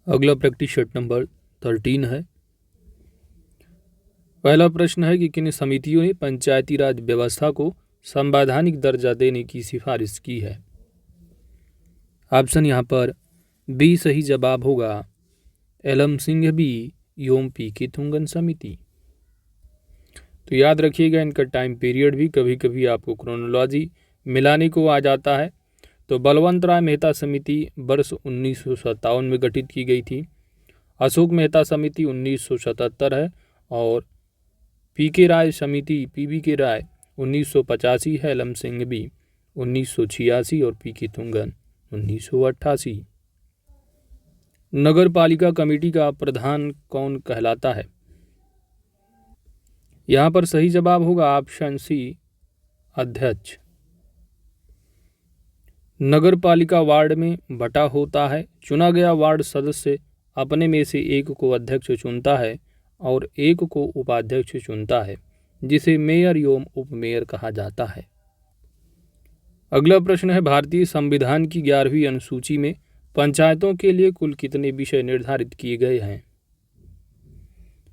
अगला practice set number 13 है। पहला प्रश्न है कि किन समितियों ने पंचायती राज व्यवस्था को संवैधानिक दर्जा देने की सिफारिश की है। ऑप्शन यहाँ पर बी सही जवाब होगा, एलम सिंह बी योम पी की थुंगन समिति। तो याद रखिएगा इनका टाइम पीरियड भी कभी कभी आपको क्रोनोलॉजी मिलाने को आ जाता है। तो बलवंत राय मेहता समिति वर्ष 1957 में गठित की गई थी। अशोक मेहता समिति 1977 है और पी के राय समिति पीबी के राय 1985 है, एलम सिंह बी 1986 और पी की थुंगन 1988। नगर पालिका कमेटी का प्रधान कौन कहलाता है। यहाँ पर सही जवाब होगा ऑप्शन सी, अध्यक्ष। नगर पालिका वार्ड में बटा होता है। चुना गया वार्ड सदस्य अपने में से एक को अध्यक्ष चुनता है और एक को उपाध्यक्ष चुनता है, जिसे मेयर एवं उपमेयर कहा जाता है। अगला प्रश्न है, भारतीय संविधान की 11वीं अनुसूची में पंचायतों के लिए कुल कितने विषय निर्धारित किए गए हैं।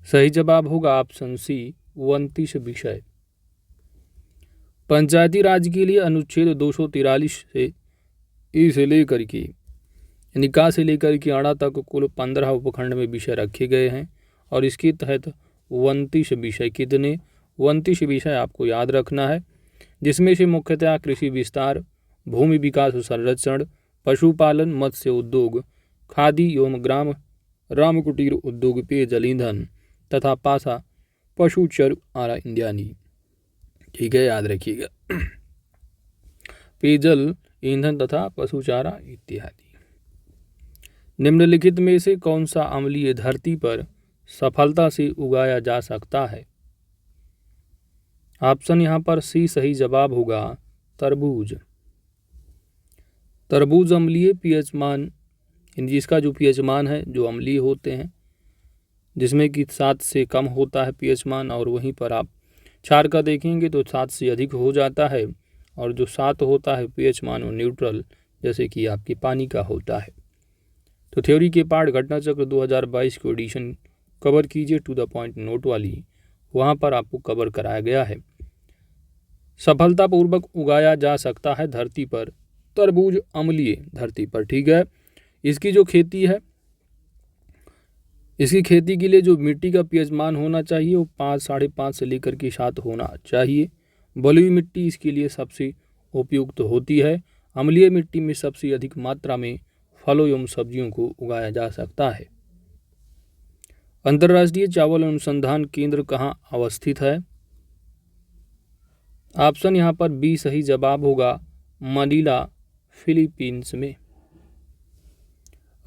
सही जवाब होगा ऑप्शन सी, 29 विषय। पंचायती राज के लिए अनुच्छेद 243 से ई से लेकर के यानी का से लेकर के आड़ा तक कुल 15 उपखंड में विषय रखे गए हैं और इसके तहत 29 विषय कितने 29 विषय आपको याद रखना है, जिसमें से मुख्यतः कृषि विस्तार, भूमि विकास संरक्षण, पशुपालन, मत्स्य उद्योग, खादी एवं ग्राम राम कुटीर उद्योग, पेयजल ईंधन तथा पासा पशु चर आरा इंडियानी। ठीक है, याद रखिएगा पेयजल ईंधन तथा पशु चारा इत्यादि। निम्नलिखित में से कौन सा अम्लीय धरती पर सफलता से उगाया जा सकता है। ऑप्शन यहाँ पर सी सही जवाब होगा, तरबूज। तरबूज अम्लीय पीएच मान जिसका जो पीएच मान है जो अम्लीय होते हैं, जिसमें कि 7 से कम होता है पीएच मान, और वहीं पर आप क्षार का देखेंगे तो 7 से अधिक हो जाता है, और जो 7 होता है पीएच मान वो न्यूट्रल जैसे कि आपके पानी का होता है। तो थ्योरी के पार्ट घटना चक्र 2022 को एडिशन कवर कीजिए, टू द पॉइंट नोट वाली, वहाँ पर आपको कवर कराया गया है। सफलतापूर्वक उगाया जा सकता है धरती पर तरबूज अम्लीय धरती पर। ठीक है, इसकी जो खेती है, इसकी खेती के लिए जो मिट्टी का पीएच मान होना चाहिए वो 5, 5.5 से लेकर के 7 होना चाहिए। बलुई मिट्टी इसके लिए सबसे उपयुक्त होती है। अम्लीय मिट्टी में सबसे अधिक मात्रा में फलों एवं सब्जियों को उगाया जा सकता है। अंतर्राष्ट्रीय चावल अनुसंधान केंद्र कहाँ अवस्थित है। ऑप्शन यहाँ पर बी सही जवाब होगा, मनीला, फिलीपींस में।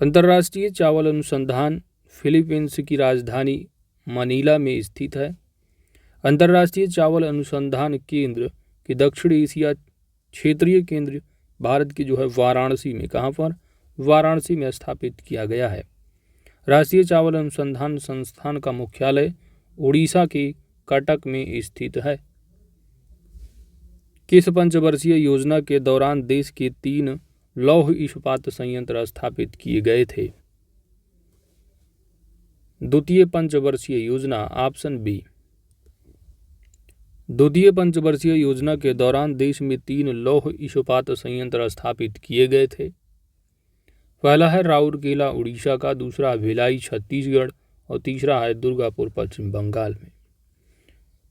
अंतर्राष्ट्रीय चावल अनुसंधान फिलीपींस की राजधानी मनीला में स्थित है। अंतर्राष्ट्रीय चावल अनुसंधान केंद्र की दक्षिण एशिया क्षेत्रीय केंद्र भारत की जो है वाराणसी में, कहाँ पर, वाराणसी में स्थापित किया गया है। राष्ट्रीय चावल अनुसंधान संस्थान का मुख्यालय उड़ीसा के कटक में स्थित है। किस पंचवर्षीय योजना के दौरान देश के 3 लौह इस्पात संयंत्र स्थापित किए गए थे। द्वितीय पंचवर्षीय योजना, ऑप्शन बी। द्वितीय पंचवर्षीय योजना के दौरान देश में 3 लौह इस्पात संयंत्र स्थापित किए गए थे। पहला है राउरकेला उड़ीसा का, दूसरा भिलाई छत्तीसगढ़ और तीसरा है दुर्गापुर पश्चिम बंगाल में।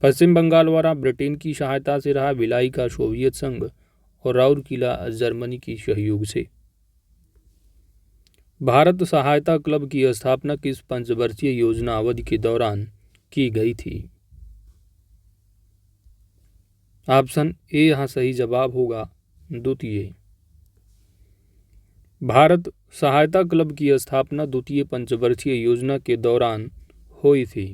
पश्चिम बंगाल वाला ब्रिटेन की सहायता से रहा, भिलाई का सोवियत संघ और राउरकेला जर्मनी की सहयोग से। भारत सहायता क्लब की स्थापना किस पंचवर्षीय योजना अवधि के दौरान की गई थी। ऑप्शन ए यहाँ सही जवाब होगा, द्वितीय। भारत सहायता क्लब की स्थापना द्वितीय पंचवर्षीय योजना के दौरान हुई थी।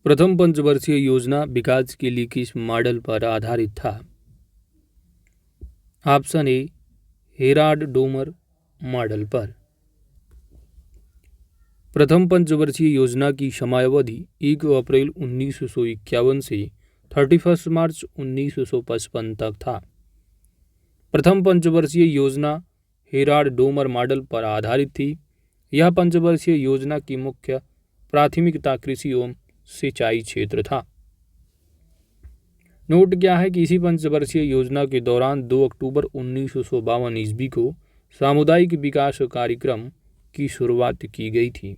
प्रथम पंचवर्षीय योजना विकास के लिए किस मॉडल पर आधारित था। Option A Herald Domar model पर। प्रथम पंचवर्षीय योजना की समयावधि 1 अप्रैल 1951 से 31 मार्च 1955 तक था। प्रथम पंचवर्षीय योजना हेराल्ड डोमर मॉडल पर आधारित थी। यह पंचवर्षीय योजना की मुख्य प्राथमिकता कृषि एवं सिंचाई क्षेत्र था। नोट क्या है कि इसी पंचवर्षीय योजना के दौरान 2 अक्टूबर 1952 ईस्वी को सामुदायिक विकास कार्यक्रम की शुरुआत की गई थी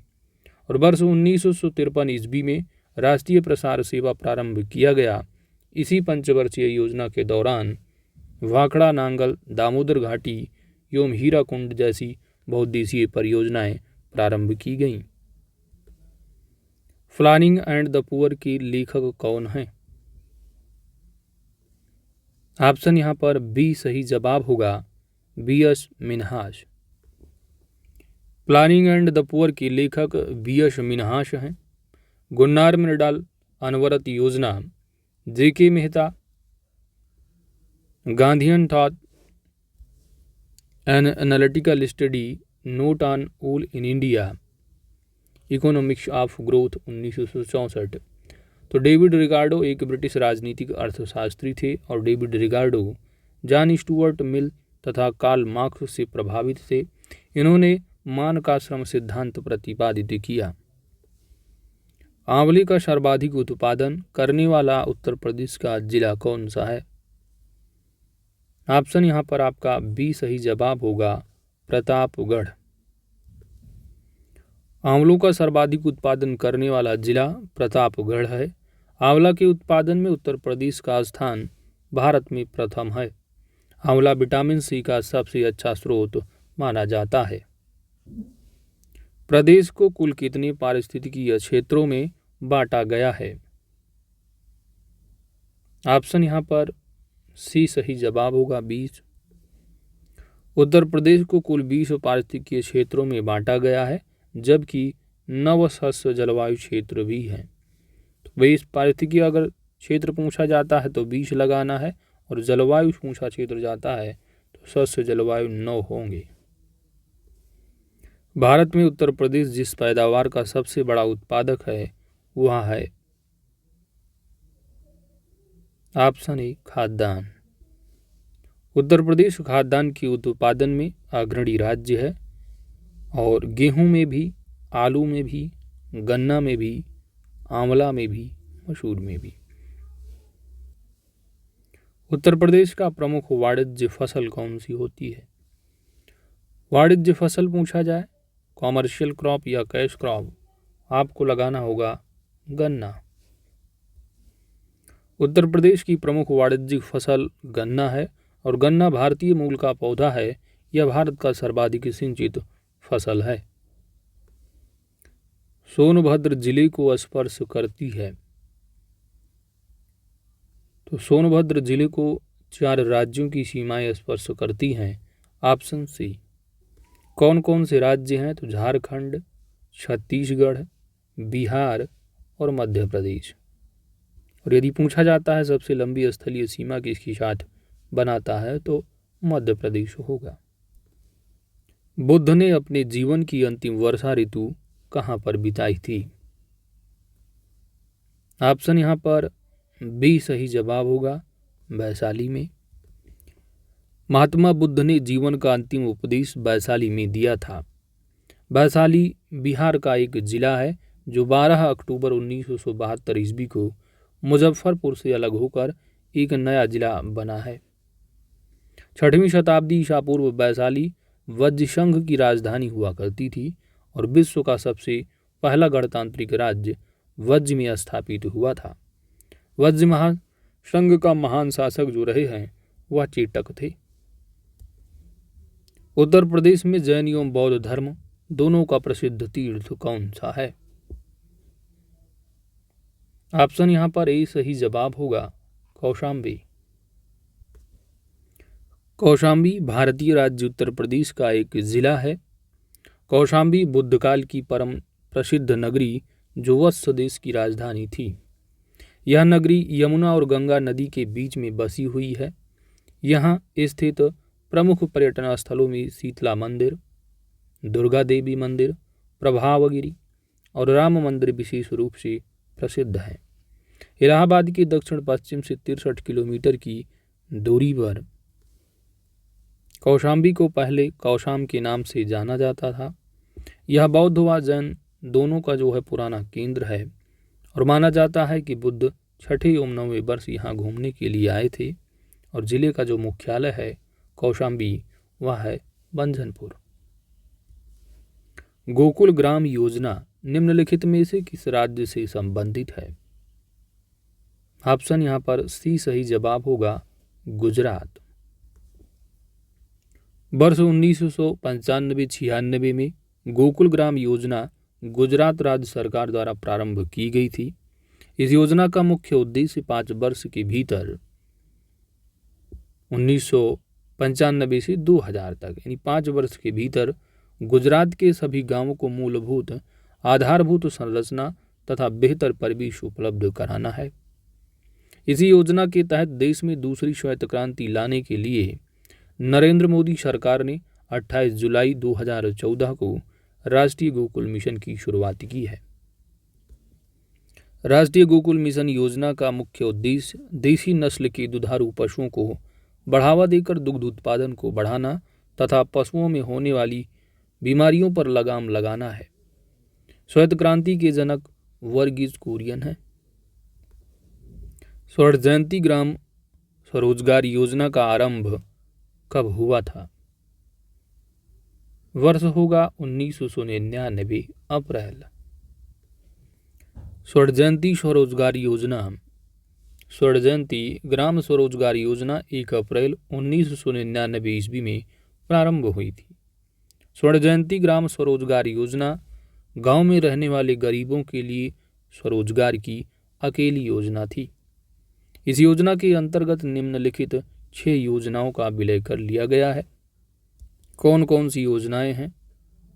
और वर्ष 1953 ईस्वी में राष्ट्रीय प्रसार सेवा प्रारंभ किया गया। इसी पंचवर्षीय योजना के दौरान भाखड़ा नांगल, दामोदर घाटी एवं हीराकुंड जैसी बहुउद्देशीय परियोजनाएं प्रारंभ की गईं। फ्लानिंग एंड द पुअर के लेखक कौन हैं? ऑप्शन यहाँ पर बी सही जवाब होगा, B.S. Minhas. Planning and the poor के लेखक B.S. मिन्हास हैं। गुन्नार मृडाल अनवरत योजना, J.K. Mehta, Gandhian thought an analytical study note on all in India, economics of growth 1964। तो डेविड रिकार्डो एक ब्रिटिश राजनीतिक अर्थशास्त्री थे और David Ricardo John Stuart Mill तथा कार्ल मार्क्स से प्रभावित थे। इन्होंने मान का श्रम सिद्धांत प्रतिपादित किया। आंवले का सर्वाधिक उत्पादन करने वाला उत्तर प्रदेश का जिला कौन सा है? ऑप्शन यहाँ पर आपका बी सही जवाब होगा, प्रतापगढ़। आंवलों का सर्वाधिक उत्पादन करने वाला जिला प्रतापगढ़ है। आंवला के उत्पादन में उत्तर प्रदेश का स्थान भारत में प्रथम है। आंवला विटामिन सी का सबसे अच्छा स्रोत माना जाता है। प्रदेश को कुल कितने पारिस्थितिकीय क्षेत्रों में बांटा गया है? ऑप्शन यहाँ पर सी सही जवाब होगा, 20। उत्तर प्रदेश को कुल 20 पारिस्थितिकीय क्षेत्रों में बांटा गया है, जबकि 9 शस्य जलवायु क्षेत्र भी हैं। तो 20 पारिस्थितिकीय अगर क्षेत्र पूछा जाता है तो 20 लगाना है, और जलवायु पूछा क्षेत्र जाता है तो शस्य जलवायु 9 होंगे। भारत में उत्तर प्रदेश जिस पैदावार का सबसे बड़ा उत्पादक है वह है ऑप्शन ए खाद्यान्न। उत्तर प्रदेश खाद्यान्न के उत्पादन में अग्रणी राज्य है और गेहूं में भी, आलू में भी, गन्ना में भी, आंवला में भी, मसूर में भी। उत्तर प्रदेश का प्रमुख वाणिज्य फसल कौन सी होती है? वाणिज्य फसल पूछा जाए, कॉमर्शियल क्रॉप या कैश क्रॉप, आपको लगाना होगा गन्ना। उत्तर प्रदेश की प्रमुख वाणिज्यिक फसल गन्ना है और गन्ना भारतीय मूल का पौधा है। यह भारत का सर्वाधिक सिंचित फसल है। सोनभद्र जिले को स्पर्श करती है। तो सोनभद्र जिले को 4 राज्यों की सीमाएं स्पर्श करती हैं। Option C. कौन कौन से राज्य हैं? तो झारखंड, छत्तीसगढ़, बिहार और मध्य प्रदेश। और यदि पूछा जाता है सबसे लंबी स्थलीय सीमा किसके साथ बनाता है तो मध्य प्रदेश होगा। बुद्ध ने अपने जीवन की अंतिम वर्षा ऋतु कहाँ पर बिताई थी? ऑप्शन यहाँ पर बी सही जवाब होगा, वैशाली में। महात्मा बुद्ध ने जीवन का अंतिम उपदेश वैशाली में दिया था। वैशाली बिहार का एक जिला है जो 12 अक्टूबर 1972 ईस्वी को मुजफ्फरपुर से अलग होकर एक नया जिला बना है। 6वीं शताब्दी ईसा पूर्व वैशाली वज्र संघ की राजधानी हुआ करती थी और विश्व का सबसे पहला गणतांत्रिक राज्य वज्र में स्थापित हुआ था। वज्र महासंघ का महान शासक जो रहे हैं वह चेटक थे। उत्तर प्रदेश में जैन एवं बौद्ध धर्म दोनों का प्रसिद्ध तीर्थ कौन सा है? ऑप्शन यहाँ पर ए सही जवाब होगा, कौशाम्बी। कौशाम्बी भारतीय राज्य उत्तर प्रदेश का एक जिला है। कौशाम्बी बुद्ध काल की परम प्रसिद्ध नगरी जो वत्स देश की राजधानी थी। यह नगरी यमुना और गंगा नदी के बीच में बसी हुई है। यहाँ स्थित प्रमुख पर्यटन स्थलों में शीतला मंदिर, दुर्गा देवी मंदिर, प्रभावगिरी और राम मंदिर विशेष रूप से प्रसिद्ध है। इलाहाबाद के दक्षिण पश्चिम से 63 किलोमीटर की दूरी पर कौशाम्बी को पहले कौशाम के नाम से जाना जाता था। यह बौद्ध व जैन दोनों का जो है पुराना केंद्र है और माना जाता है कि बुद्ध छठे एवं 9वें वर्ष यहाँ घूमने के लिए आए थे। और जिले का जो मुख्यालय है कौशाम्बी वह है बंझनपुर। गोकुल ग्राम योजना निम्नलिखित में से किस राज्य से संबंधित है? ऑप्शन यहाँ पर सी सही जवाब होगा गुजरात। वर्ष 1995-96 में गोकुल ग्राम योजना गुजरात राज्य सरकार द्वारा प्रारंभ की गई थी। इस योजना का मुख्य उद्देश्य 5 वर्ष के भीतर 1995 से 2000 तक यानी 5 वर्ष के भीतर गुजरात के सभी गांवों को मूलभूत आधारभूत संरचना तथा बेहतर परिवेश उपलब्ध कराना है। इसी योजना के तहत देश में दूसरी श्वेत क्रांति लाने के लिए नरेंद्र मोदी सरकार ने 28 जुलाई 2014 को राष्ट्रीय गोकुल मिशन की शुरुआत की है। राष्ट्रीय गोकुल मिशन योजना का मुख्य उद्देश्य देशी नस्ल के दुधारू पशुओं को बढ़ावा देकर दुग्ध उत्पादन को बढ़ाना तथा पशुओं में होने वाली बीमारियों पर लगाम लगाना है। श्वेत क्रांति के जनक वर्गीज कुरियन हैं। स्वर्ण जयंती ग्राम स्वरोजगार योजना का आरंभ कब हुआ था? वर्ष होगा 1999 अप्रैल। स्वर्ण जयंती स्वरोजगार योजना स्वर्ण जयंती ग्राम स्वरोजगार योजना 1 अप्रैल 1999 ईस्वी में प्रारंभ हुई थी। स्वर्ण जयंती ग्राम स्वरोजगार योजना गांव में रहने वाले गरीबों के लिए स्वरोजगार की अकेली योजना थी। इस योजना के अंतर्गत निम्नलिखित 6 योजनाओं का विलय कर लिया गया है। कौन कौन सी योजनाएं हैं?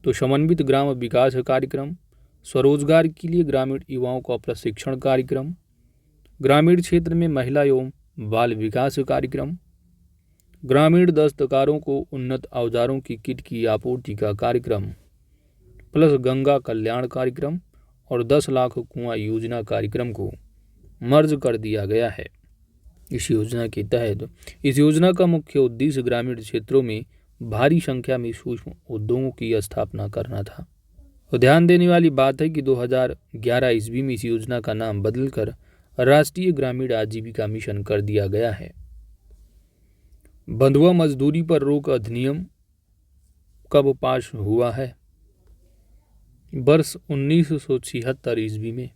तो समन्वित ग्राम विकास कार्यक्रम, स्वरोजगार के लिए ग्रामीण युवाओं का प्रशिक्षण कार्यक्रम, ग्रामीण क्षेत्र में महिला एवं बाल विकास कार्यक्रम, ग्रामीण दस्तकारों को उन्नत औजारों की किट की आपूर्ति का कार्यक्रम, प्लस गंगा कल्याण कार्यक्रम और 10 लाख कुआं योजना कार्यक्रम को मर्ज कर दिया गया है। इस योजना के तहत इस योजना का मुख्य उद्देश्य ग्रामीण क्षेत्रों में भारी संख्या में सूक्ष्म उद्योगों की स्थापना करना था। तो ध्यान देने वाली बात है कि 2011 ईस्वी में इस योजना का नाम बदलकर राष्ट्रीय ग्रामीण आजीविका मिशन कर दिया गया है। बंधुआ मजदूरी पर रोक अधिनियम कब पास हुआ है? वर्ष 1976 ईस्वी में।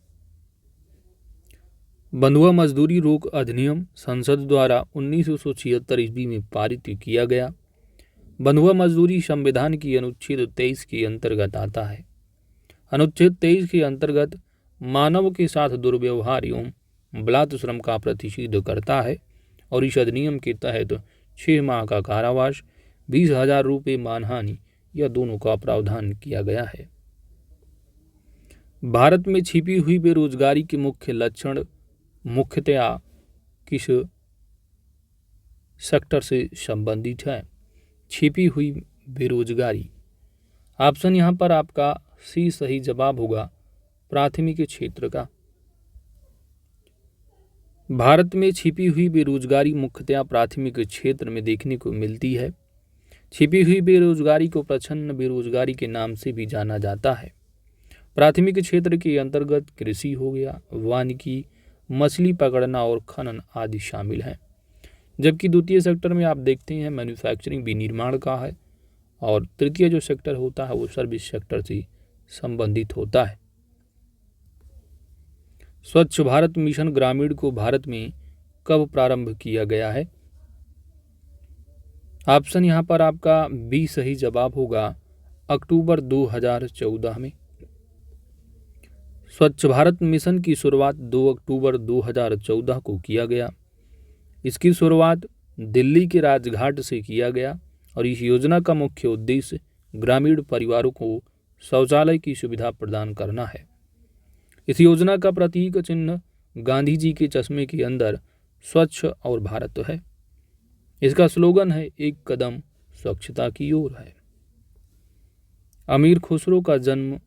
बंधुआ मजदूरी रोक अधिनियम संसद द्वारा 1976 ईस्वी में पारित किया गया। बंधुआ मजदूरी संविधान की अनुच्छेद 23 के अंतर्गत आता है। अनुच्छेद 23 के अंतर्गत मानव के साथ दुर्व्यवहार एवं बलात्श्रम का प्रतिषेध करता है और इस अधिनियम के तहत 6 माह का कारावास, 20,000 रुपये मानहानि या दोनों का प्रावधान किया गया है। भारत में छिपी हुई बेरोजगारी के मुख्य लक्षण मुख्यतया किस सेक्टर से संबंधित है? छिपी हुई बेरोजगारी। ऑप्शन यहाँ पर आपका सी सही जवाब होगा प्राथमिक क्षेत्र का। भारत में छिपी हुई बेरोजगारी मुख्यतया प्राथमिक क्षेत्र में देखने को मिलती है। छिपी हुई बेरोजगारी को प्रच्छन्न बेरोजगारी के नाम से भी जाना जाता है। प्राथमिक क्षेत्र के अंतर्गत कृषि हो गया, वानिकी, मछली पकड़ना और खनन आदि शामिल हैं। जबकि द्वितीय सेक्टर में आप देखते हैं मैन्युफैक्चरिंग विनिर्माण का है और तृतीय जो सेक्टर होता है वो सर्विस सेक्टर से संबंधित होता है। स्वच्छ भारत मिशन ग्रामीण को भारत में कब प्रारंभ किया गया है? ऑप्शन यहाँ पर आपका बी सही जवाब होगा अक्टूबर 2014 में। स्वच्छ भारत मिशन की शुरुआत 2 अक्टूबर 2014 को किया गया। इसकी शुरुआत दिल्ली के राजघाट से किया गया और इस योजना का मुख्य उद्देश्य ग्रामीण परिवारों को शौचालय की सुविधा प्रदान करना है। इस योजना का प्रतीक चिन्ह गांधी जी के चश्मे के अंदर स्वच्छ और भारत है। इसका स्लोगन है एक कदम स्वच्छता की ओर है। अमीर खुसरो का जन्म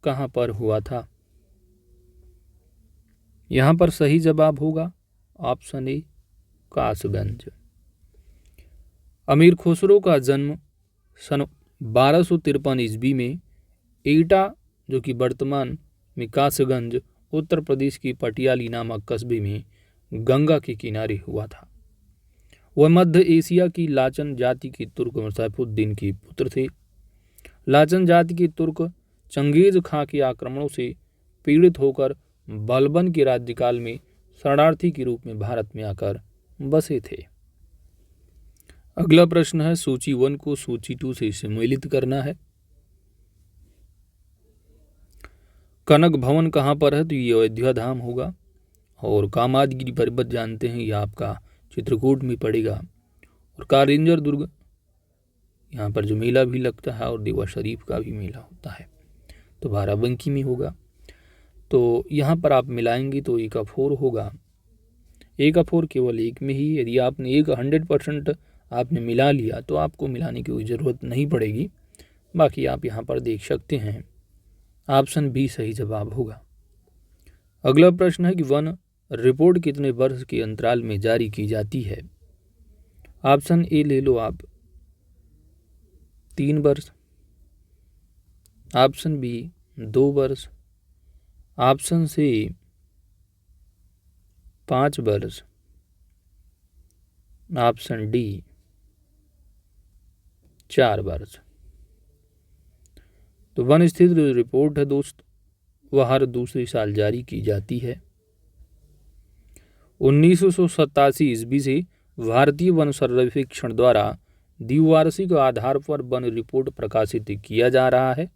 कहाँ पर हुआ था? यहाँ पर सही जवाब होगा ऑप्शन ए कासगंज। अमीर खुसरो का जन्म सन 1253 ईस्वी में एटा, जो कि वर्तमान में कासगंज, उत्तर प्रदेश की पटियाली नामक कस्बे में गंगा के किनारे हुआ था। वह मध्य एशिया की लाचन जाति के तुर्क सैफुद्दीन के पुत्र थे। लाचन जाति के तुर्क चंगेज खां के आक्रमणों से पीड़ित होकर बलबन के राज्यकाल में शरणार्थी के रूप में भारत में आकर बसे थे। अगला प्रश्न है, सूची 1 को सूची 2 से सम्मिलित करना है। कनक भवन कहाँ पर है? तो ये अयोध्या धाम होगा। और कामादगिरी पर्वत जानते हैं, यह आपका चित्रकूट में पड़ेगा। और कारेंजर दुर्ग, यहाँ पर जो मेला भी लगता है, और देवा शरीफ का भी मेला होता है, तो बाराबंकी में होगा। तो यहाँ पर आप मिलाएंगे तो 1 होगा। 1 केवल एक में ही, यदि आपने 100% आपने मिला लिया तो आपको मिलाने की कोई ज़रूरत नहीं पड़ेगी। बाकी आप यहाँ पर देख सकते हैं, ऑप्शन बी सही जवाब होगा। अगला प्रश्न है कि वन रिपोर्ट कितने वर्ष के अंतराल में जारी की जाती है? ऑप्शन ए ले लो आप, 3 वर्ष। ऑप्शन बी 2 वर्ष। ऑप्शन सी 5 वर्ष। ऑप्शन डी 4 वर्ष। तो वन स्थित रिपोर्ट है दोस्त, वह हर दूसरे साल जारी की जाती है। 1987 ईस्वी से भारतीय वन सर्वेक्षण द्वारा द्विवार्षिक आधार पर वन रिपोर्ट प्रकाशित किया जा रहा है।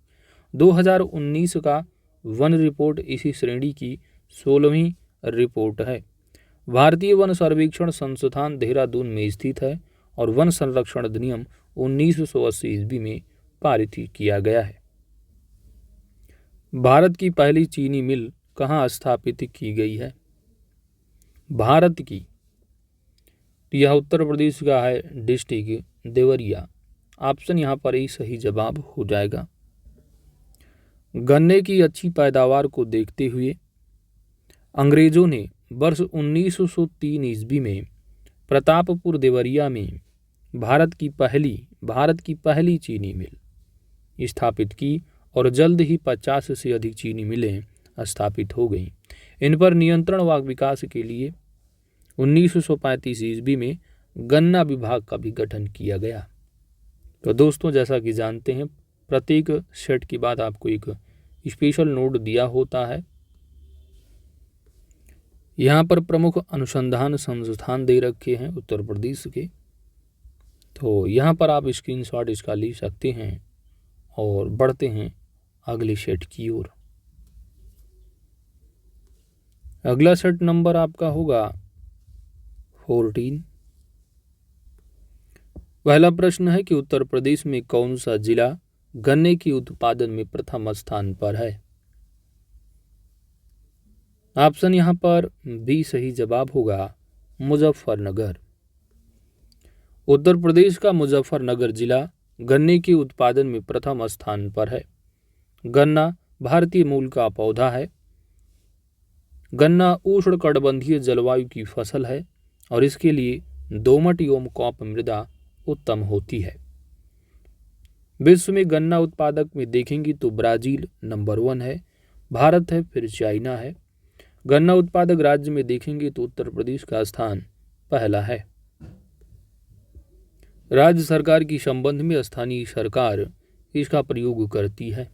2019 का वन रिपोर्ट इसी श्रेणी की 16वीं रिपोर्ट है। भारतीय वन सर्वेक्षण संस्थान देहरादून में स्थित है और वन संरक्षण अधिनियम 1980 ईस्वी में पारित किया गया है। भारत की पहली चीनी मिल कहाँ स्थापित की गई है? भारत की, यह उत्तर प्रदेश का है, डिस्ट्रिक्ट देवरिया। ऑप्शन यहाँ पर ही सही जवाब हो जाएगा। गन्ने की अच्छी पैदावार को देखते हुए अंग्रेजों ने वर्ष 1903 ईस्वी में प्रतापपुर देवरिया में भारत की पहली चीनी मिल स्थापित की और जल्द ही 50 से अधिक चीनी मिलें स्थापित हो गईं। इन पर नियंत्रण व विकास के लिए 1935 ईस्वी में गन्ना विभाग का भी गठन किया गया। तो दोस्तों, जैसा कि जानते हैं, प्रत्येक सेट के बाद आपको एक स्पेशल नोट दिया होता है। यहाँ पर प्रमुख अनुसंधान संस्थान दे रखे हैं उत्तर प्रदेश के, तो यहाँ पर आप स्क्रीनशॉट इसका ले सकते हैं और बढ़ते हैं अगले सेट की ओर। अगला सेट नंबर आपका होगा 14। पहला प्रश्न है कि उत्तर प्रदेश में कौन सा जिला गन्ने के उत्पादन में प्रथम स्थान पर है? ऑप्शन यहाँ पर बी सही जवाब होगा, मुजफ्फरनगर। उत्तर प्रदेश का मुजफ्फरनगर जिला गन्ने के उत्पादन में प्रथम स्थान पर है। गन्ना भारतीय मूल का पौधा है। गन्ना उष्णकटिबंधीय जलवायु की फसल है और इसके लिए दोमट एवं कॉप मृदा उत्तम होती है। विश्व में गन्ना उत्पादक में देखेंगे तो ब्राजील नंबर 1 है, भारत है, फिर चाइना है। गन्ना उत्पादक राज्य में देखेंगे तो उत्तर प्रदेश का स्थान पहला है। राज्य सरकार की संबंध में स्थानीय सरकार इसका प्रयोग करती है।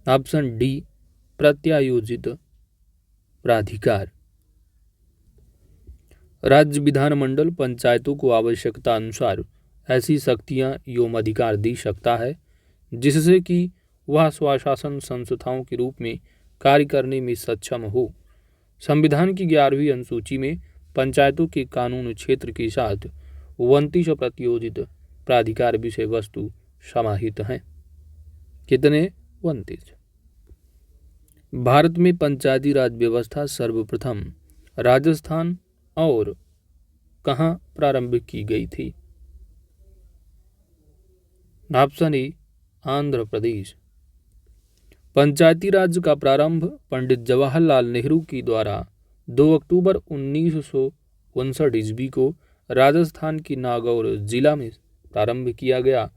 ऑप्शन डी प्रत्यायोजित प्राधिकार। राज्य विधानमंडल पंचायतों को आवश्यकता अनुसार ऐसी शक्तियां एवं अधिकार दे सकता है जिससे कि वह स्वशासन संस्थाओं के रूप में कार्य करने में सक्षम हो। संविधान की 11वीं अनुसूची में पंचायतों के कानून क्षेत्र के साथ 29 प्रत्यायोजित प्राधिकार विषय वस्तु समाहित हैं। कितने? 29। भारत में पंचायती राज व्यवस्था सर्वप्रथम राजस्थान और कहाँ प्रारंभ की गई थी? Option A Andhra Pradesh. पंचायती राज का प्रारंभ पंडित जवाहरलाल नेहरू के द्वारा 2 अक्टूबर 1959 ईस्वी को राजस्थान के नागौर जिला में प्रारंभ किया गया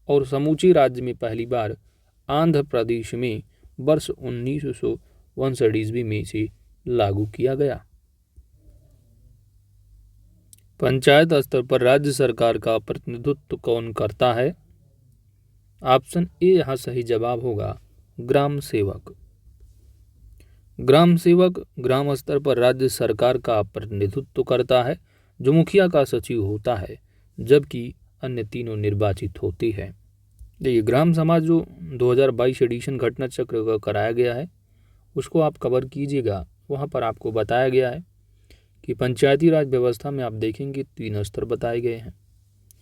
और समूचे राज्य में पहली बार आंध्र प्रदेश में वर्ष 1959 ईस्वी में इसे लागू किया गया। पंचायत स्तर पर राज्य सरकार का प्रतिनिधित्व कौन करता है? ऑप्शन ए यहाँ सही जवाब होगा ग्राम सेवक। ग्राम सेवक ग्राम स्तर पर राज्य सरकार का प्रतिनिधित्व करता है, जो मुखिया का सचिव होता है, जबकि अन्य तीनों निर्वाचित होती है। ये ग्राम समाज जो 2022 एडिशन घटना चक्र का कराया गया है उसको आप कवर कीजिएगा। वहाँ पर आपको बताया गया है कि पंचायती राज व्यवस्था में आप देखेंगे 3 स्तर बताए गए हैं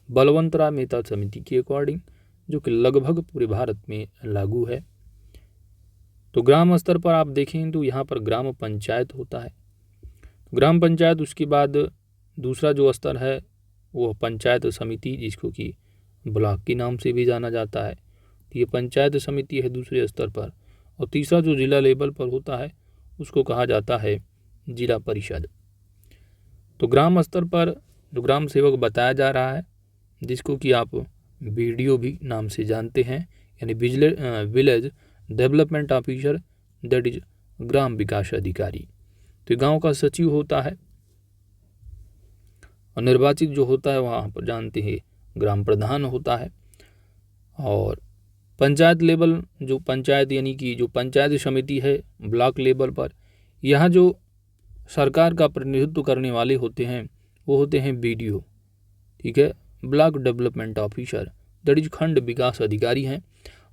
बलवंत राय मेहता समिति के अकॉर्डिंग, जो कि लगभग पूरे भारत में लागू है। तो ग्राम स्तर पर आप देखें तो यहाँ पर ग्राम पंचायत होता है। ग्राम पंचायत, उसके बाद दूसरा जो स्तर है वो पंचायत समिति, जिसको कि ब्लॉक के नाम से भी जाना जाता है। तो ये पंचायत समिति है दूसरे स्तर पर। और तीसरा जो जिला लेवल पर होता है उसको कहा जाता है जिला परिषद। तो ग्राम स्तर पर जो ग्राम सेवक बताया जा रहा है, जिसको कि आप BDO भी नाम से जानते हैं, यानी village development officer, that is ग्राम विकास अधिकारी। तो गांव का सचिव होता है और निर्वाचित जो होता है वहाँ पर जानते हैं ग्राम प्रधान होता है। और पंचायत लेवल जो पंचायत यानी कि जो पंचायत समिति है ब्लॉक लेवल पर, यहाँ जो सरकार का प्रतिनिधित्व करने वाले होते हैं वो होते हैं BDO, ठीक है, block development officer, that is खंड विकास अधिकारी हैं।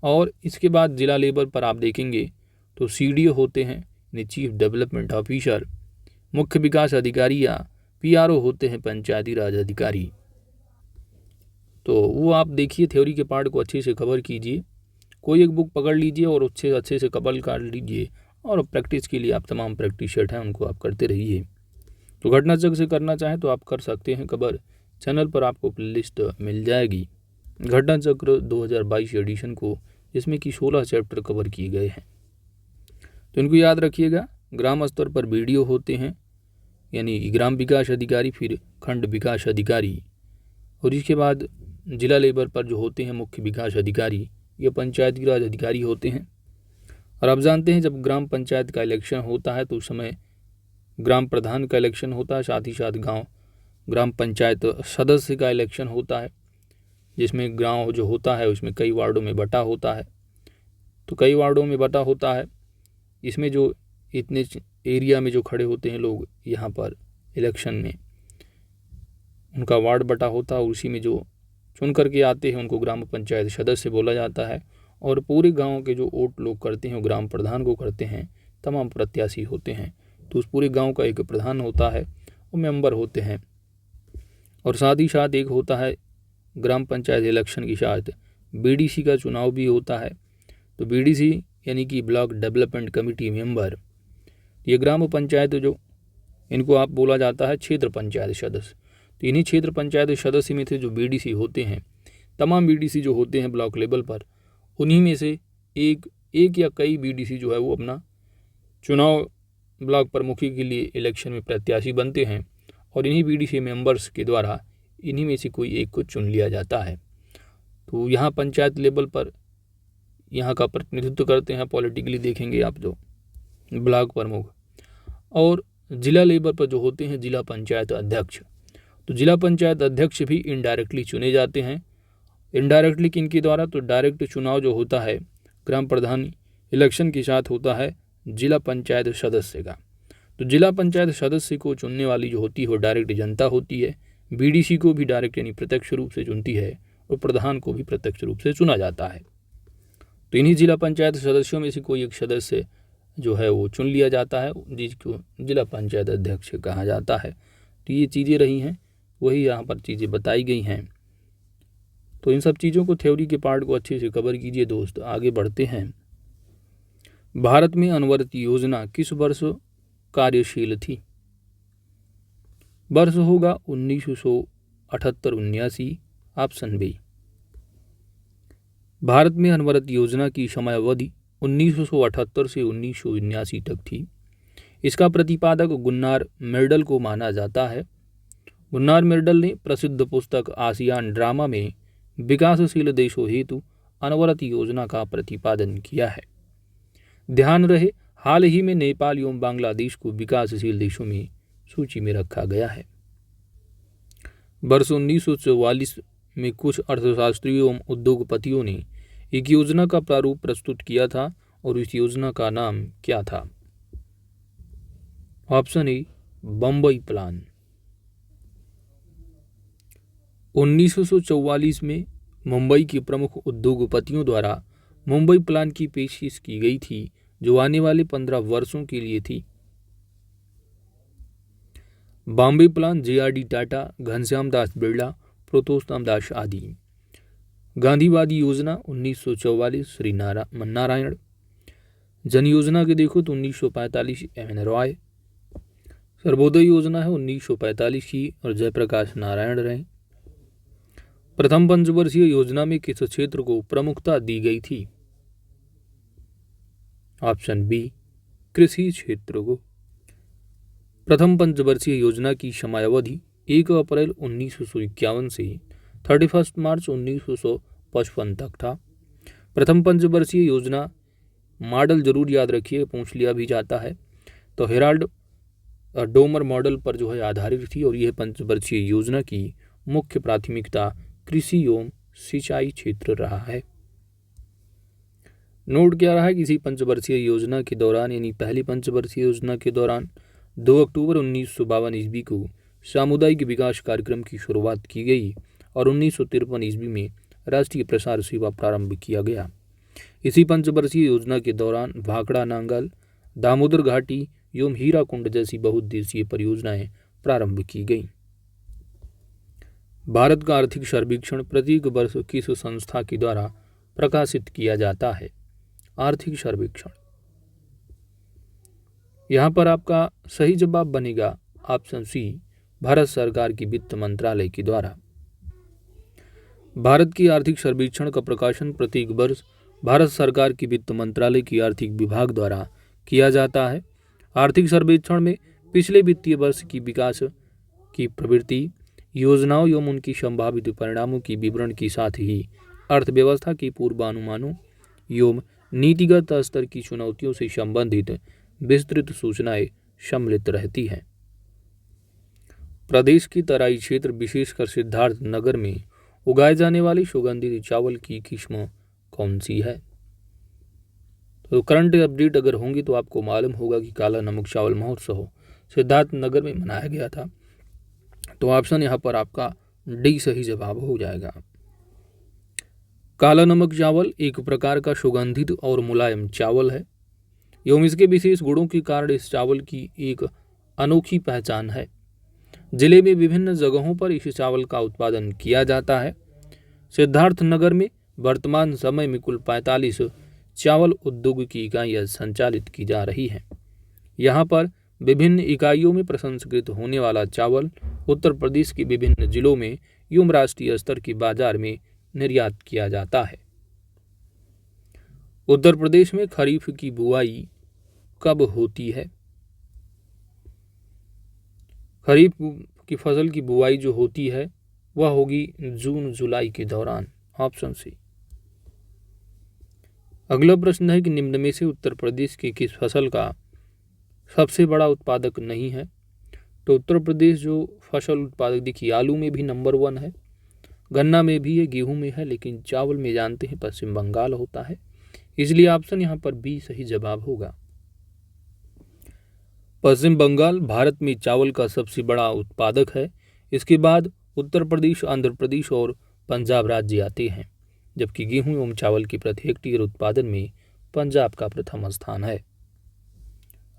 और इसके बाद जिला लेवल पर आप देखेंगे तो CDO होते हैं, यानी चीफ डेवलपमेंट ऑफिसर, मुख्य विकास अधिकारी या PRO होते हैं पंचायती राज अधिकारी। तो वो आप देखिए, थ्योरी के पार्ट को अच्छे से कवर कीजिए, कोई एक बुक पकड़ लीजिए और अच्छे से कवर कर लीजिए, और प्रैक्टिस के लिए आप तमाम प्रैक्टिस सेट हैं उनको आप करते रहिए। तो घटना चक्र से करना चाहें तो आप कर सकते हैं कवर, चैनल पर आपको प्लेलिस्ट मिल जाएगी घटना चक्र 2022 एडिशन को, जिसमें कि 16 चैप्टर कवर किए गए हैं। तो इनको याद रखिएगा। ग्राम स्तर पर BDO होते हैं, यानी ग्राम विकास अधिकारी, फिर खंड विकास अधिकारी, और इसके बाद जिला लेवल पर जो होते हैं मुख्य विकास अधिकारी, ये पंचायती राज अधिकारी होते हैं। और आप जानते हैं जब ग्राम पंचायत का इलेक्शन होता है तो उस समय ग्राम प्रधान का इलेक्शन होता है, साथ ही साथ ग्राम पंचायत सदस्य का इलेक्शन होता है, जिसमें गांव जो होता है उसमें कई वार्डों में बटा होता है। तो कई वार्डों में बटा होता है, इसमें जो इतने एरिया में जो खड़े होते हैं लोग यहाँ पर इलेक्शन में, उनका वार्ड बटा होता है, उसी में जो चुन करके आते हैं उनको ग्राम पंचायत सदस्य बोला जाता है। और पूरे गांव के जो वोट लोग करते हैं वो ग्राम प्रधान को करते हैं, तमाम प्रत्याशी होते हैं। तो उस पूरे गांव का एक प्रधान होता है, वो मेंबर होते हैं। और साथ ही साथ एक होता है ग्राम पंचायत इलेक्शन के साथ BDC का चुनाव भी होता है। तो BDC यानी कि ब्लॉक डेवलपमेंट कमेटी मेंबर, ये ग्राम पंचायत जो इनको आप बोला जाता है क्षेत्र पंचायत सदस्य। तो इन्हीं क्षेत्र पंचायत सदस्य में से जो BDC होते हैं, तमाम BDC जो होते हैं ब्लॉक लेवल पर, उन्हीं में से एक या कई BDC जो है वो अपना चुनाव ब्लॉक प्रमुखी के लिए इलेक्शन में प्रत्याशी बनते हैं, और इन्हीं BDC मेंबर्स के द्वारा इन्हीं में से कोई एक को चुन लिया जाता है। तो यहाँ पंचायत लेवल पर यहाँ का प्रतिनिधित्व करते हैं, पॉलिटिकली देखेंगे आप जो ब्लॉक प्रमुख। और जिला लेवल पर जो होते हैं जिला पंचायत अध्यक्ष, तो जिला पंचायत अध्यक्ष भी इनडायरेक्टली चुने जाते हैं। इनडायरेक्टली किनके द्वारा? तो डायरेक्ट चुनाव जो होता है ग्राम प्रधान इलेक्शन के साथ होता है जिला पंचायत सदस्य का। तो जिला पंचायत सदस्य को चुनने वाली जो होती है वो डायरेक्ट जनता होती है। BDC को भी डायरेक्ट यानी प्रत्यक्ष रूप से चुनती है, और प्रधान को भी प्रत्यक्ष रूप से चुना जाता है। तो इन्हीं जिला पंचायत सदस्यों में से कोई एक सदस्य जो है वो चुन लिया जाता है, जिसको जिला पंचायत अध्यक्ष कहा जाता है। तो ये चीज़ें रही हैं, वही यहाँ पर चीज़ें बताई गई हैं। तो इन सब चीज़ों को, थ्योरी के पार्ट को अच्छे से कवर कीजिए दोस्त। आगे बढ़ते हैं। भारत में अनवरत योजना किस वर्ष कार्यशील थी? वर्ष होगा 1978-79। Option B. भारत में अनवरत योजना की समयावधि 1978 से 1979 तक थी। इसका प्रतिपादक गुन्नार मेंडल को माना जाता है, गुन्नार मिर्डल ने प्रसिद्ध पुस्तक आसियान ड्रामा में विकासशील देशों हेतु अनवरत योजना का प्रतिपादन किया है। ध्यान रहे, हाल ही में नेपाल एवं बांग्लादेश को विकासशील देशों में सूची में रखा गया है। वर्ष 1944 में कुछ अर्थशास्त्रियों एवं उद्योगपतियों ने एक योजना का प्रारूप प्रस्तुत किया था और इस योजना का नाम क्या था? Option A, Bombay plan. 1944 में मुंबई के प्रमुख उद्योगपतियों द्वारा मुंबई प्लान की पेशकश की गई थी, जो आने वाले 15 वर्षों के लिए थी। बॉम्बे प्लान JRD टाटा, घनश्याम दास बिरला, प्रोतोस्तम दास आदि। गांधीवादी योजना 1944 श्री नारायण। जन योजना के देखो तो 1945 MN रॉय। सर्वोदय योजना है 1945 की और जयप्रकाश नारायण रहे। प्रथम पंचवर्षीय योजना में किस क्षेत्र को प्रमुखता दी गई थी? ऑप्शन बी, कृषि क्षेत्र को। प्रथम पंचवर्षीय योजना की समयावधि 1 अप्रैल 1951 से 31 मार्च 1955 तक था। प्रथम पंचवर्षीय योजना मॉडल जरूर याद रखिए, पूछ लिया भी जाता है, तो हेराल्ड डोमर मॉडल पर जो है आधारित थी और यह पंचवर्षीय योजना की मुख्य प्राथमिकता कृषि एवं सिंचाई क्षेत्र रहा है। नोट क्या रहा है कि इसी पंचवर्षीय योजना के दौरान यानी पहली पंचवर्षीय योजना के दौरान 2 अक्टूबर 1952 ईस्वी को सामुदायिक विकास कार्यक्रम की शुरुआत की गई और 1953 ईस्वी में राष्ट्रीय प्रसार सेवा प्रारंभ किया गया। इसी पंचवर्षीय योजना के दौरान भाखड़ा नांगल, दामोदर घाटी एवं हीराकुंड जैसी बहुउद्देशीय परियोजनाएं प्रारंभ की गईं। भारत का आर्थिक सर्वेक्षण प्रत्येक वर्ष किस संस्था के द्वारा प्रकाशित किया जाता है? आर्थिक सर्वेक्षण। यहां पर आपका सही जवाब बनेगा ऑप्शन सी, भारत सरकार की वित्त मंत्रालय के द्वारा। भारत की आर्थिक सर्वेक्षण का प्रकाशन प्रत्येक वर्ष भारत सरकार की वित्त मंत्रालय की आर्थिक विभाग द्वारा किया जाता है। आर्थिक सर्वेक्षण में पिछले वित्तीय वर्ष की विकास की प्रवृत्ति, योजनाओं एवं उनकी संभावित परिणामों की विवरण के साथ ही अर्थव्यवस्था के पूर्वानुमानों एवं नीतिगत स्तर की चुनौतियों से संबंधित विस्तृत सूचनाएं सम्मिलित रहती हैं। प्रदेश की तराई क्षेत्र विशेषकर सिद्धार्थ नगर में उगाए जाने वाली सुगंधित चावल की किस्म कौन सी है? तो करंट अपडेट अगर होंगी तो आपको मालूम होगा कि काला नमक चावल महोत्सव सिद्धार्थ नगर में मनाया गया था, तो ऑप्शन यहाँ पर आपका डी सही जवाब हो जाएगा। काला नमक चावल एक प्रकार का सुगंधित और मुलायम चावल है एवं इसके विशेष गुणों के कारण इस चावल की एक अनोखी पहचान है। जिले में विभिन्न जगहों पर इस चावल का उत्पादन किया जाता है। सिद्धार्थ नगर में वर्तमान समय में कुल 45 चावल उद्योग की इकाइयां संचालित की जा रही हैं। यहाँ पर विभिन्न इकाइयों में प्रसंस्कृत होने वाला चावल उत्तर प्रदेश के विभिन्न जिलों में एवं राष्ट्रीय स्तर के बाजार में निर्यात किया जाता है। उत्तर प्रदेश में खरीफ की बुआई कब होती है? खरीफ की फसल की बुआई जो होती है वह होगी जून जुलाई के दौरान, ऑप्शन सी। अगला प्रश्न है कि निम्न में से उत्तर प्रदेश की किस फसल का सबसे बड़ा उत्पादक नहीं है? तो उत्तर प्रदेश जो फसल उत्पादक, देखिए आलू में भी नंबर 1 है, गन्ना में भी है, गेहूं में है, लेकिन चावल में जानते हैं पश्चिम बंगाल होता है, इसलिए ऑप्शन यहाँ पर बी सही जवाब होगा। पश्चिम बंगाल भारत में चावल का सबसे बड़ा उत्पादक है। इसके बाद उत्तर प्रदेश, आंध्र प्रदेश और पंजाब राज्य आते हैं, जबकि गेहूं एवं चावल के प्रति हेक्टेयर उत्पादन में पंजाब का प्रथम स्थान है।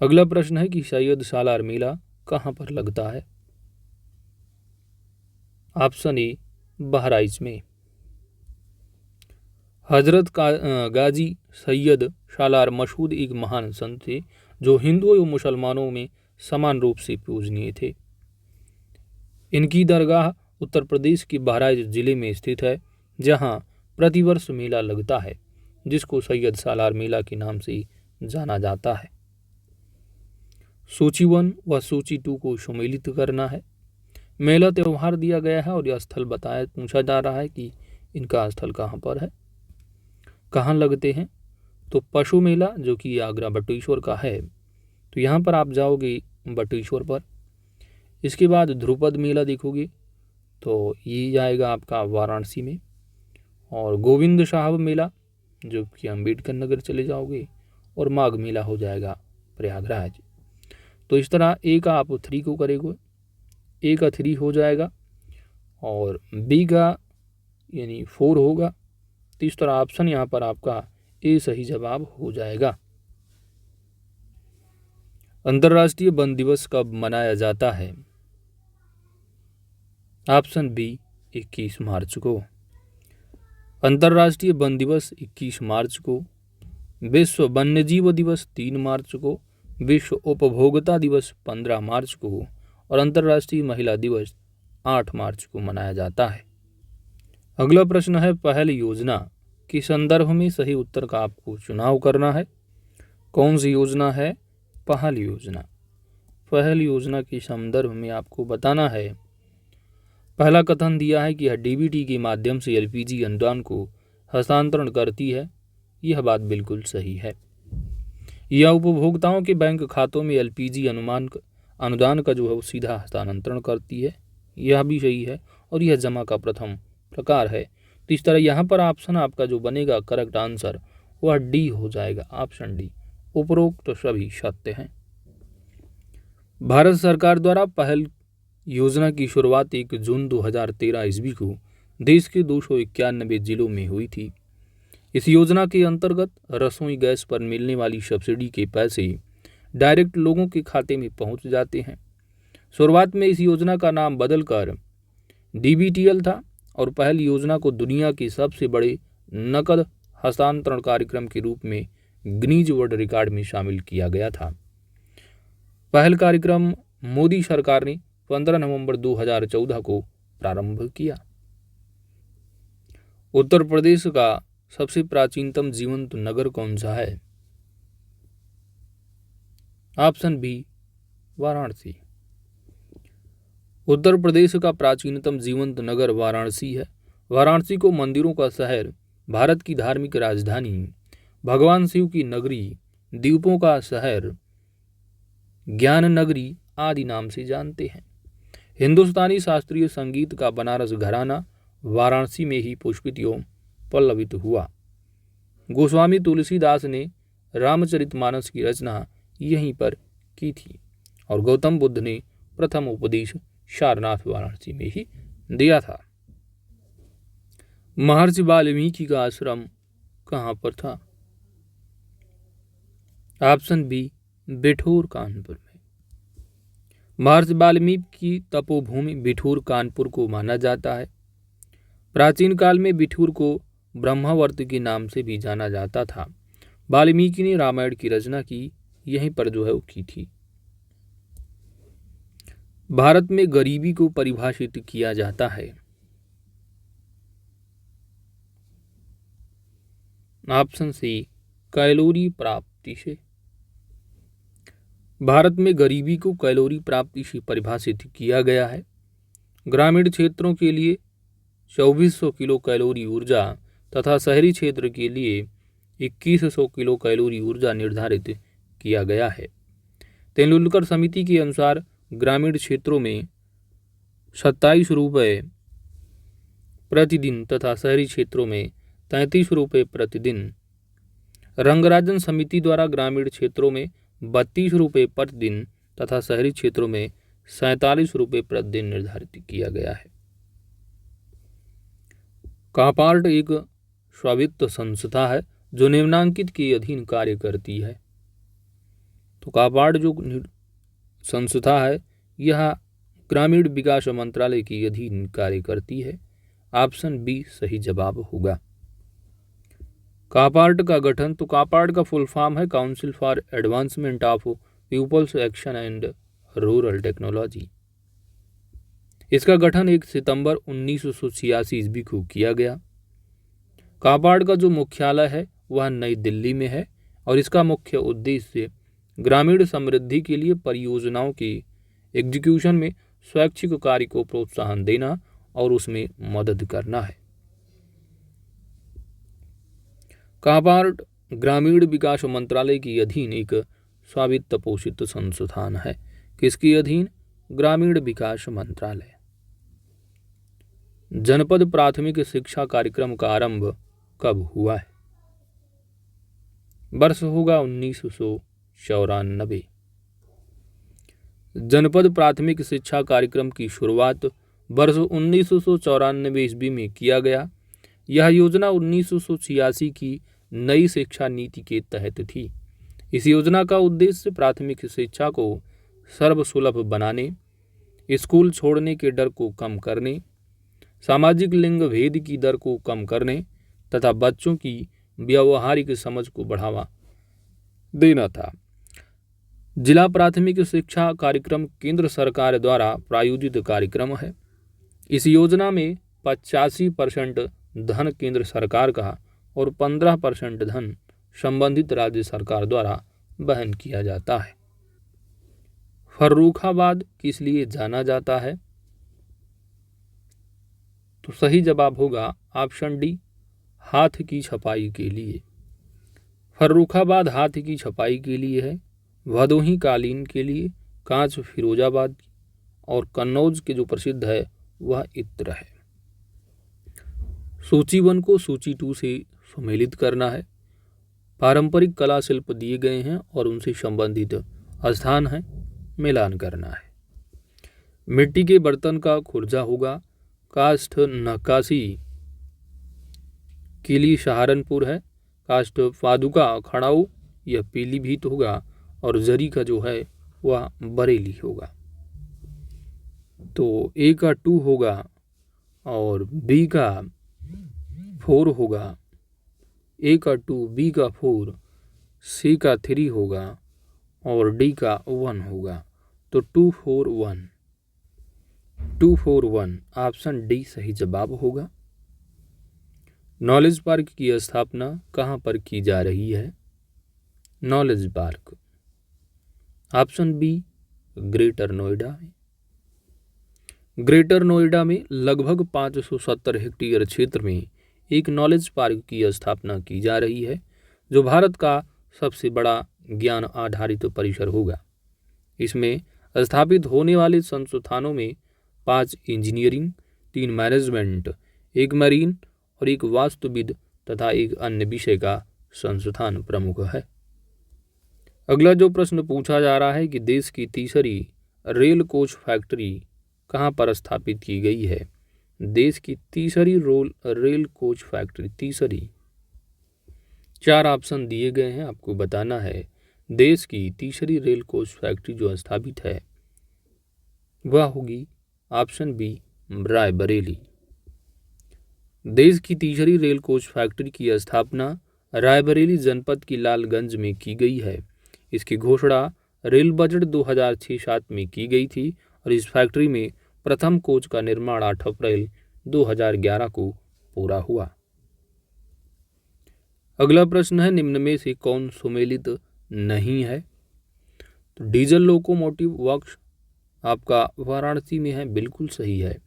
अगला प्रश्न है कि सैयद सालार मेला कहाँ पर लगता है? ऑप्शन ए, बहराइच में। हजरत गाजी सैयद सालार मसूद एक महान संत थे जो हिंदुओं एवं मुसलमानों में समान रूप से पूजनीय थे। इनकी दरगाह उत्तर प्रदेश के बहराइच जिले में स्थित है, जहां प्रतिवर्ष मेला लगता है, जिसको सैयद सालार मेला के नाम से जाना जाता है। सूची 1 व सूची 2 को सम्मिलित करना है। मेला त्यौहार दिया गया है और यह स्थल बताया पूछा जा रहा है कि इनका स्थल कहाँ पर है, कहाँ लगते हैं। तो पशु मेला जो कि आगरा बटुकेश्वर का है, तो यहाँ पर आप जाओगे बटुकेश्वर पर। इसके बाद ध्रुपद मेला देखोगे तो ये जाएगा आपका वाराणसी में। और गोविंद साहब मेला जो कि अम्बेडकर नगर चले जाओगे, और माघ मेला हो जाएगा प्रयागराज। तो इस तरह ए का आप 3 को करेंगे, ए का 3 हो जाएगा और बी का यानी 4 होगा। तो इस तरह ऑप्शन यहाँ पर आपका ए सही जवाब हो जाएगा। अंतर्राष्ट्रीय वन दिवस कब मनाया जाता है? ऑप्शन बी 21 मार्च को। अंतर्राष्ट्रीय वन दिवस 21 मार्च को, विश्व वन्यजीव दिवस 3 मार्च को, विश्व उपभोक्ता दिवस 15 मार्च को और अंतर्राष्ट्रीय महिला दिवस 8 मार्च को मनाया जाता है। अगला प्रश्न है, पहल योजना के संदर्भ में सही उत्तर का आपको चुनाव करना है। कौन सी योजना है? पहल योजना। पहल योजना के संदर्भ में आपको बताना है। पहला कथन दिया है कि यह डीबीटी के माध्यम से एलपीजी अनुदान को हस्तांतरण करती है। यह बात बिल्कुल सही है। यह उपभोक्ताओं के बैंक खातों में एलपीजी अनुदान का जो है वो सीधा हस्तांतरण करती है। यह भी सही है और यह जमा का प्रथम प्रकार है। तो इस तरह यहाँ पर ऑप्शन आपका जो बनेगा करेक्ट आंसर वह डी हो जाएगा, ऑप्शन डी। उपरोक्त तो सभी सत्य हैं। भारत सरकार द्वारा पहल योजना की शुरुआत 1 जून 2013 ईस्वी को देश के 291 जिलों में हुई थी। इस योजना के अंतर्गत रसोई गैस पर मिलने वाली सब्सिडी के पैसे डायरेक्ट लोगों के खाते में पहुंच जाते हैं। शुरुआत में इस योजना का नाम बदलकर डीबीटीएल था और पहल योजना को दुनिया के सबसे बड़े नकद हस्तांतरण कार्यक्रम के रूप में गिनीज वर्ल्ड रिकॉर्ड में शामिल किया गया था। पहल कार्यक्रम मोदी सरकार ने 15 नवंबर 2014 को प्रारंभ किया। उत्तर प्रदेश का सबसे प्राचीनतम जीवंत नगर कौन सा है? Option B Varanasi. उत्तर प्रदेश का प्राचीनतम जीवंत नगर वाराणसी है। वाराणसी को मंदिरों का शहर, भारत की धार्मिक राजधानी, भगवान शिव की नगरी, द्वीपों का शहर, ज्ञान नगरी आदि नाम से जानते हैं। हिंदुस्तानी शास्त्रीय संगीत का बनारस घराना वाराणसी में ही पुष्पित एवं पल्लवित हुआ। गोस्वामी तुलसीदास ने रामचरितमानस की रचना यहीं पर की थी और गौतम बुद्ध ने प्रथम उपदेश सारनाथ वाराणसी में ही दिया था। महर्षि वाल्मीकि का आश्रम कहाँ पर था? ऑप्शन बी बिठूर कानपुर में। महर्षि वाल्मीकि की तपोभूमि बिठूर कानपुर को माना जाता है। प्राचीन काल में बिठूर को ब्रह्मावर्त के नाम से भी जाना जाता था। वाल्मीकि ने रामायण की रचना की यहीं पर जो है वो की थी। भारत में गरीबी को परिभाषित किया जाता है। ऑप्शन सी कैलोरी प्राप्ति से। भारत में गरीबी को कैलोरी प्राप्ति से परिभाषित किया गया है। ग्रामीण क्षेत्रों के लिए 2400 किलो कैलोरी ऊर्जा तथा शहरी क्षेत्र के लिए 2100 किलो कैलोरी ऊर्जा निर्धारित किया गया है। तेंदुलकर समिति के अनुसार ग्रामीण क्षेत्रों में 27 रुपये प्रतिदिन तथा शहरी क्षेत्रों में 33 रुपये प्रतिदिन। रंगराजन समिति द्वारा ग्रामीण क्षेत्रों में 32 रुपये प्रतिदिन तथा शहरी क्षेत्रों में 47 रुपये प्रतिदिन निर्धारित किया गया है। कापार्ट एक स्वायत्त संस्था है जो निम्नांकित के अधीन कार्य करती है। तो कापार्ट जो संस्था है यह ग्रामीण विकास मंत्रालय के अधीन कार्य करती है। ऑप्शन बी सही जवाब होगा। कापार्ट का गठन, तो कापार्ट का फुल फॉर्म है council for advancement of people's action and rural technology. इसका गठन 1 सितंबर 1986 ईस्वी को किया गया। कापार्ट का जो मुख्यालय है वह नई दिल्ली में है और इसका मुख्य उद्देश्य ग्रामीण समृद्धि के लिए परियोजनाओं के एग्जीक्यूशन में स्वैच्छिक कार्य को प्रोत्साहन देना और उसमें मदद करना है। काबार्ड ग्रामीण विकास मंत्रालय की अधीन एक स्वामित्व पोषित संस्थान है। किसके अधीन? ग्रामीण विकास मंत्रालय। जनपद प्राथमिक शिक्षा कार्यक्रम का आरंभ कब हुआ है? वर्ष होगा 1994। जनपद प्राथमिक शिक्षा कार्यक्रम की शुरुआत वर्ष 1994 ईस्वी में किया गया। यह योजना 1986 की नई शिक्षा नीति के तहत थी। इस योजना का उद्देश्य प्राथमिक शिक्षा को सर्वसुलभ बनाने, स्कूल छोड़ने के डर को कम करने, सामाजिक लिंग भेद की दर को कम करने तथा बच्चों की व्यावहारिक समझ को बढ़ावा देना था। जिला प्राथमिक शिक्षा कार्यक्रम केंद्र सरकार द्वारा प्रायोजित कार्यक्रम है। इस योजना में 85% धन केंद्र सरकार का और 15% धन संबंधित राज्य सरकार द्वारा वहन किया जाता है। फर्रुखाबाद किस लिए जाना जाता है? तो सही जवाब होगा ऑप्शन डी, हाथ की छपाई के लिए। फर्रुखाबाद हाथ की छपाई के लिए है, भदोही कालीन के लिए, कांच फिरोजाबाद और कन्नौज के जो प्रसिद्ध है वह इत्र है। सूची 1 को सूची 2 से सुमेलित करना है। पारंपरिक कला शिल्प दिए गए हैं और उनसे संबंधित स्थान है, मिलान करना है। मिट्टी के बर्तन का खुर्जा होगा, काष्ठ नक्काशी के लिए सहारनपुर है, काष्ठ पादुका खड़ाऊ यह पीलीभीत होगा और जरी का जो है वह बरेली होगा। तो ए का 2 होगा और बी का 4 होगा। ए का 2, बी का 4, सी का 3 होगा और डी का 1 होगा। तो 241 ऑप्शन डी सही जवाब होगा। नॉलेज पार्क की स्थापना कहाँ पर की जा रही है? Knowledge park option be greater Noida में। ग्रेटर नोएडा में लगभग 570 हेक्टेयर क्षेत्र में एक नॉलेज पार्क की स्थापना की जा रही है, जो भारत का सबसे बड़ा ज्ञान आधारित परिसर होगा। इसमें स्थापित होने वाले संस्थानों में 5 इंजीनियरिंग, 3 मैनेजमेंट, 1 मरीन और 1 वास्तुविद तथा 1 अन्य विषय का संस्थान प्रमुख है। अगला जो प्रश्न पूछा जा रहा है कि देश की तीसरी रेल कोच फैक्ट्री कहाँ पर स्थापित की गई है? देश की तीसरी रेल कोच फैक्ट्री, तीसरी। 4 ऑप्शन दिए गए हैं, आपको बताना है। देश की तीसरी रेल कोच फैक्ट्री जो स्थापित है वह होगी ऑप्शन बी रायबरेली। देश की तीसरी रेल कोच फैक्ट्री की स्थापना रायबरेली जनपद की लालगंज में की गई है। इसकी घोषणा रेल बजट 2006-07 में की गई थी और इस फैक्ट्री में प्रथम कोच का निर्माण 8 अप्रैल 2011 को पूरा हुआ। अगला प्रश्न है, निम्न में से कौन सुमेलित नहीं है? तो डीजल लोकोमोटिव वर्क्स आपका वाराणसी में है, बिल्कुल सही है।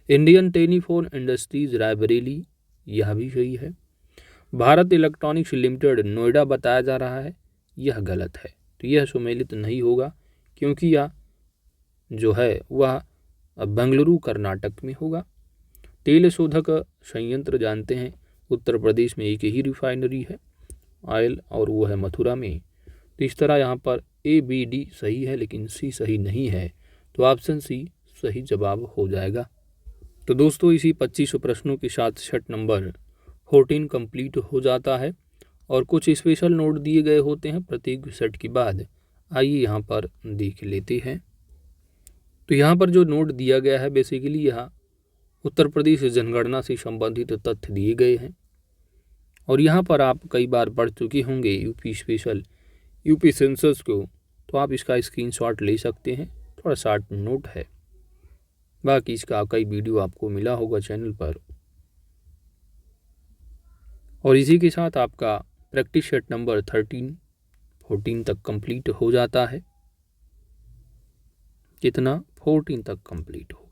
इंडियन टेलीफोन इंडस्ट्रीज रायबरेली, यह भी सही है। भारत इलेक्ट्रॉनिक्स लिमिटेड नोएडा बताया जा रहा है, यह गलत है। तो यह सुमेलित नहीं होगा क्योंकि यह जो है वह बेंगलुरु कर्नाटक में होगा। तेल शोधक संयंत्र जानते हैं, उत्तर प्रदेश में एक ही रिफाइनरी है ऑयल और वो है मथुरा में। तो इस तरह यहाँ पर ए बी डी सही है लेकिन सी सही नहीं है, तो ऑप्शन सी सही जवाब हो जाएगा। तो दोस्तों इसी 25 प्रश्नों के साथ सेट नंबर 14 कंप्लीट हो जाता है और कुछ स्पेशल नोट दिए गए होते हैं प्रत्येक सेट के बाद। आइए यहाँ पर देख लेते हैं। तो यहाँ पर जो नोट दिया गया है बेसिकली यहाँ उत्तर प्रदेश जनगणना से संबंधित तथ्य दिए गए हैं और यहाँ पर आप कई बार पढ़ चुके होंगे यूपी स्पेशल, यूपी सेंसस को, तो आप इसका स्क्रीनशॉट ले सकते हैं। थोड़ा शॉर्ट नोट है, बाकी इसका कई वीडियो आपको मिला होगा चैनल पर। और इसी के साथ आपका प्रैक्टिस सेट नंबर 13-14 तक कंप्लीट हो जाता है। कितना? 14 तक कंप्लीट हो।